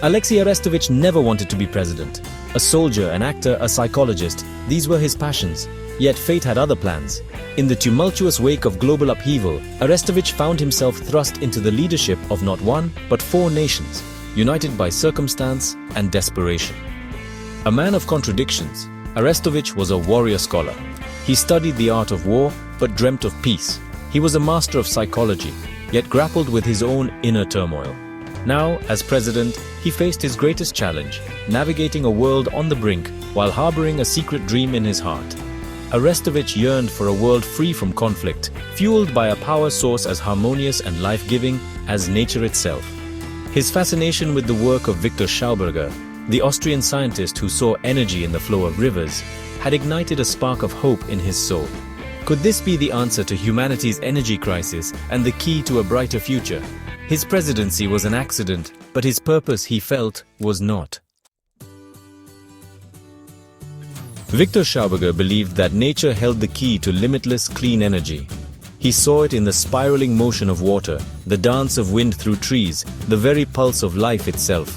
Alexey Arestovich never wanted to be president. A soldier, an actor, a psychologist, these were his passions. Yet fate had other plans. In the tumultuous wake of global upheaval, Arestovich found himself thrust into the leadership of not one, but 4 nations, united by circumstance and desperation. A man of contradictions, Arestovich was a warrior scholar. He studied the art of war, but dreamt of peace. He was a master of psychology, yet grappled with his own inner turmoil. Now, as president, he faced his greatest challenge, navigating a world on the brink while harboring a secret dream in his heart. Arestovich yearned for a world free from conflict, fueled by a power source as harmonious and life-giving as nature itself. His fascination with the work of Victor Schauberger, the Austrian scientist who saw energy in the flow of rivers, had ignited a spark of hope in his soul. Could this be the answer to humanity's energy crisis and the key to a brighter future? His presidency was an accident, but his purpose, he felt, was not. Victor Schauberger believed that nature held the key to limitless clean energy. He saw it in the spiraling motion of water, the dance of wind through trees, the very pulse of life itself.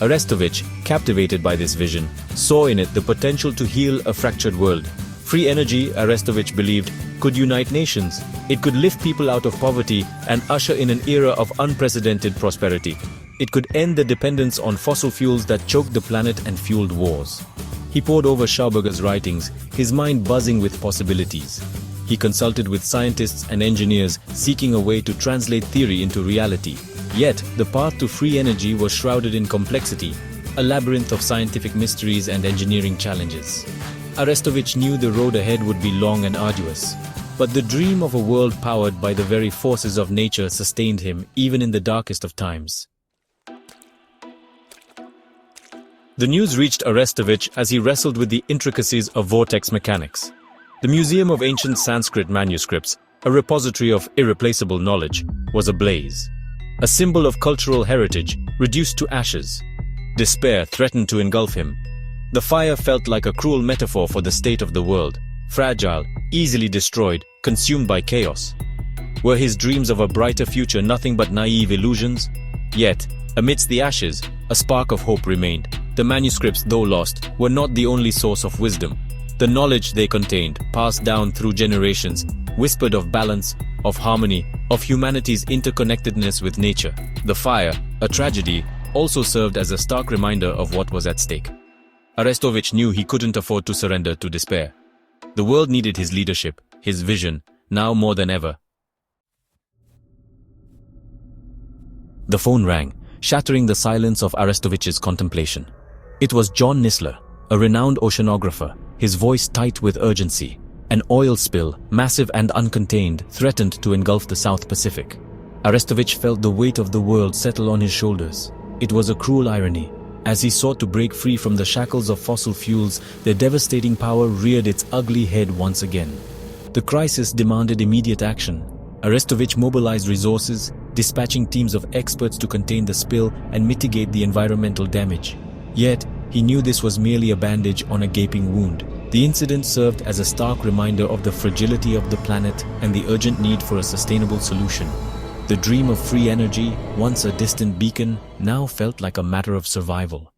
Arestovich, captivated by this vision, saw in it the potential to heal a fractured world. Free energy, Arestovich believed, could unite nations. It could lift people out of poverty and usher in an era of unprecedented prosperity. It could end the dependence on fossil fuels that choked the planet and fueled wars. He pored over Schauberger's writings, his mind buzzing with possibilities. He consulted with scientists and engineers, seeking a way to translate theory into reality. Yet, the path to free energy was shrouded in complexity, a labyrinth of scientific mysteries and engineering challenges. Arestovich knew the road ahead would be long and arduous, but the dream of a world powered by the very forces of nature sustained him even in the darkest of times. The news reached Arestovich as he wrestled with the intricacies of vortex mechanics. The Museum of Ancient Sanskrit Manuscripts, a repository of irreplaceable knowledge, was ablaze. A symbol of cultural heritage, reduced to ashes. Despair threatened to engulf him. The fire felt like a cruel metaphor for the state of the world, fragile, easily destroyed, consumed by chaos. Were his dreams of a brighter future nothing but naive illusions? Yet, amidst the ashes, a spark of hope remained. The manuscripts, though lost, were not the only source of wisdom. The knowledge they contained, passed down through generations, whispered of balance, of harmony, of humanity's interconnectedness with nature. The fire, a tragedy, also served as a stark reminder of what was at stake. Arestovich knew he couldn't afford to surrender to despair. The world needed his leadership, his vision, now more than ever. The phone rang, shattering the silence of Arestovich's contemplation. It was John Nisler, a renowned oceanographer, his voice tight with urgency. An oil spill, massive and uncontained, threatened to engulf the South Pacific. Arestovich felt the weight of the world settle on his shoulders. It was a cruel irony. As he sought to break free from the shackles of fossil fuels, their devastating power reared its ugly head once again. The crisis demanded immediate action. Arestovich mobilized resources, dispatching teams of experts to contain the spill and mitigate the environmental damage. Yet, he knew this was merely a bandage on a gaping wound. The incident served as a stark reminder of the fragility of the planet and the urgent need for a sustainable solution. The dream of free energy, once a distant beacon, now felt like a matter of survival.